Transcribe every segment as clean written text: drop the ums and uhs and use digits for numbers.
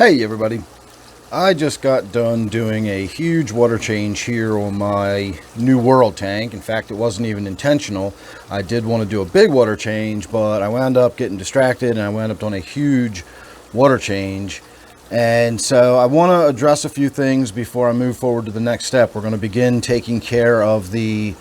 Hey everybody, I just got done doing a huge water change here on my New World tank. In fact, it wasn't even intentional. I did want to do a big water change, but I wound up getting distracted and I wound up doing a huge water change. And so I want to address a few things before I move forward to the next step. We're going to begin taking care of the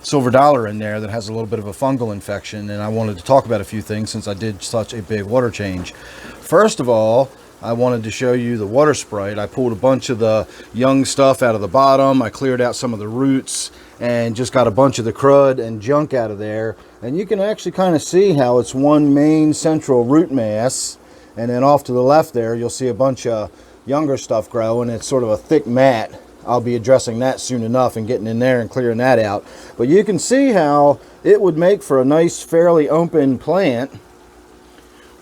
silver dollar in there that has a little bit of a fungal infection, and I wanted to talk about a few things since I did such a big water change. First of all, I wanted to show you the water Sprite. I pulled a bunch of the young stuff out of the bottom. I cleared out some of the roots and just got a bunch of the crud and junk out of there. And you can actually kind of see how it's one main central root mass. And then off to the left there, you'll see a bunch of younger stuff growing. It's sort of a thick mat. I'll be addressing that soon enough and getting in there and clearing that out. But you can see how it would make for a nice, fairly open plant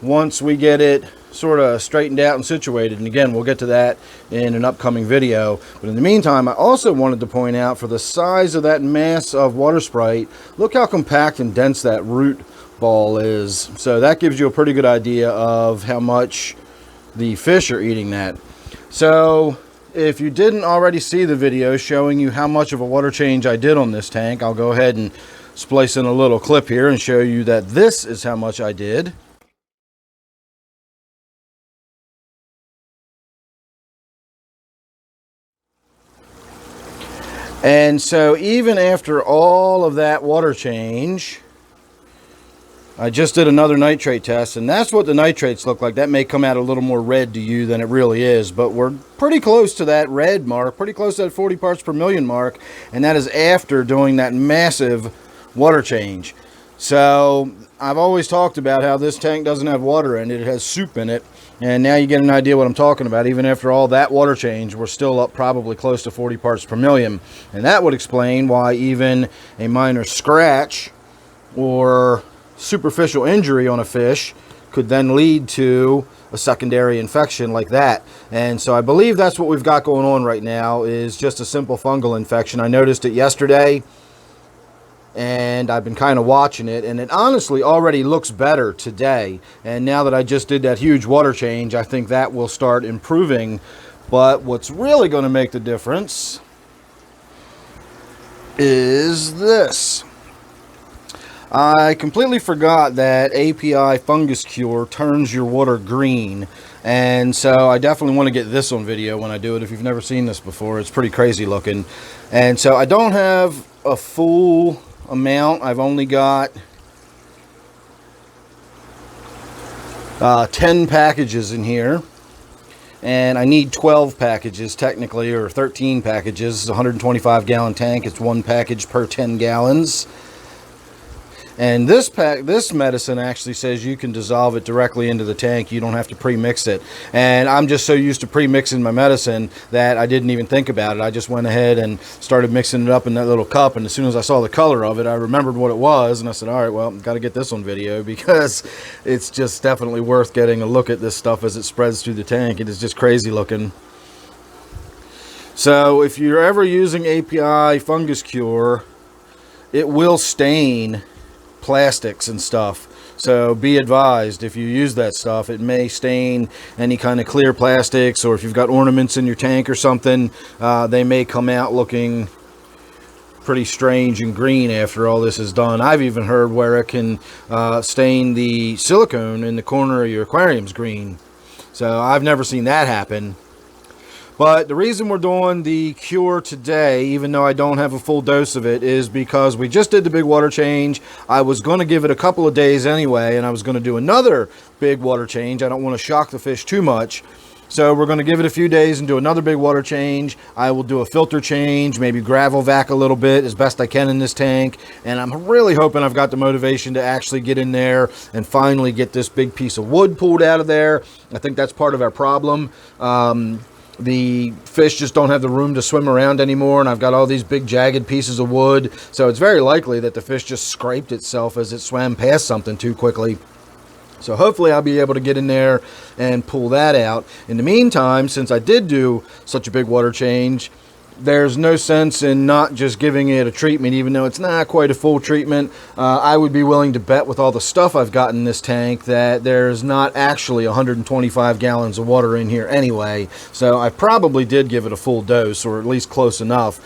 once we get it sort of straightened out and situated. And again, we'll get to that in an upcoming video. But in the meantime, I also wanted to point out, for the size of that mass of water Sprite, look how compact and dense that root ball is. So that gives you a pretty good idea of how much the fish are eating that. So if you didn't already see the video showing you how much of a water change I did on this tank, I'll go ahead and splice in a little clip here and show you that this is how much I did. And so even after all of that water change, I just did another nitrate test, and that's what the nitrates look like. That may come out a little more red to you than it really is, but we're pretty close to that red mark, pretty close to that 40 parts per million mark, and that is after doing that massive water change. So I've always talked about how this tank doesn't have water in it, it has soup in it, and now you get an idea what I'm talking about. Even after all that water change, we're still up probably close to 40 parts per million, and that would explain why even a minor scratch or superficial injury on a fish could then lead to a secondary infection like that. And so I believe that's what we've got going on right now, is just a simple fungal infection. I noticed it yesterday and I've been kind of watching it, and it honestly already looks better today. And now that I just did that huge water change, I think that will start improving. But what's really going to make the difference is this. I completely forgot that API fungus cure turns your water green, and so I definitely want to get this on video when I do it. If you've never seen this before, it's pretty crazy looking. And so I don't have a full amount. I've only got 10 packages in here, and I need 12 packages technically, or 13 packages. It's a 125 gallon tank. It's one package per 10 gallons. And this medicine actually says you can dissolve it directly into the tank. You don't have to pre-mix it. And I'm just so used to pre-mixing my medicine that I didn't even think about it. I just went ahead and started mixing it up in that little cup. And as soon as I saw the color of it, I remembered what it was. And I said, all right, well, got to get this on video, because it's just definitely worth getting a look at this stuff as it spreads through the tank. It is just crazy looking. So if you're ever using API fungus cure, it will stain plastics and stuff, so be advised, if you use that stuff, it may stain any kind of clear plastics, or if you've got ornaments in your tank or something, they may come out looking pretty strange and green after all this is done. I've even heard where it can stain the silicone in the corner of your aquariums green, so I've never seen that happen. But the reason we're doing the cure today, even though I don't have a full dose of it, is because we just did the big water change. I was going to give it a couple of days anyway, and I was going to do another big water change. I don't want to shock the fish too much. So we're going to give it a few days and do another big water change. I will do a filter change, maybe gravel vac a little bit as best I can in this tank. And I'm really hoping I've got the motivation to actually get in there and finally get this big piece of wood pulled out of there. I think that's part of our problem. The fish just don't have the room to swim around anymore, and I've got all these big jagged pieces of wood, so it's very likely that the fish just scraped itself as it swam past something too quickly. So hopefully I'll be able to get in there and pull that out. In the meantime, since I did do such a big water change, there's no sense in not just giving it a treatment, even though it's not quite a full treatment. I would be willing to bet with all the stuff I've got in this tank that there's not actually 125 gallons of water in here anyway. So I probably did give it a full dose, or at least close enough.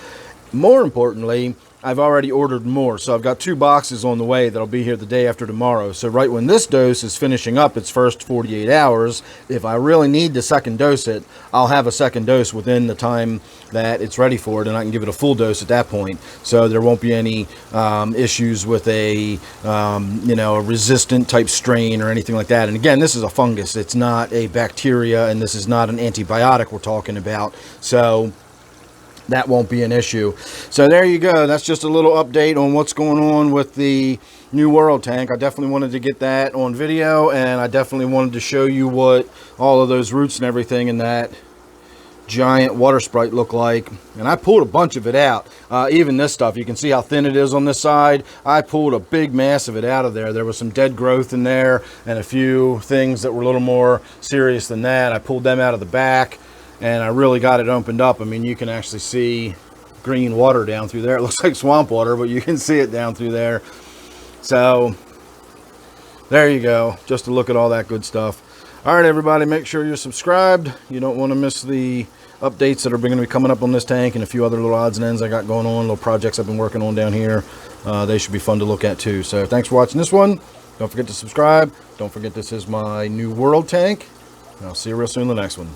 More importantly, I've already ordered more, so I've got 2 boxes on the way that'll be here the day after tomorrow. So right when this dose is finishing up its first 48 hours, if I really need to second dose it, I'll have a second dose within the time that it's ready for it, and I can give it a full dose at that point. So there won't be any issues with a a resistant type strain or anything like that. And again, this is a fungus. It's not a bacteria, and this is not an antibiotic we're talking about. So that won't be an issue. So there you go. That's just a little update on what's going on with the New World tank. I definitely wanted to get that on video, and I definitely wanted to show you what all of those roots and everything in that giant water Sprite look like. And I pulled a bunch of it out. Even this stuff, you can see how thin it is on this side. I pulled a big mass of it out of there. There was some dead growth in there and a few things that were a little more serious than that. I pulled them out of the back, and I really got it opened up. I mean, you can actually see green water down through there. It looks like swamp water, but you can see it down through there. So there you go. Just to look at all that good stuff. All right, everybody, make sure you're subscribed. You don't want to miss the updates that are going to be coming up on this tank and a few other little odds and ends I got going on, little projects I've been working on down here. They should be fun to look at too. So thanks for watching this one. Don't forget to subscribe. Don't forget this is my New World tank. I'll see you real soon in the next one.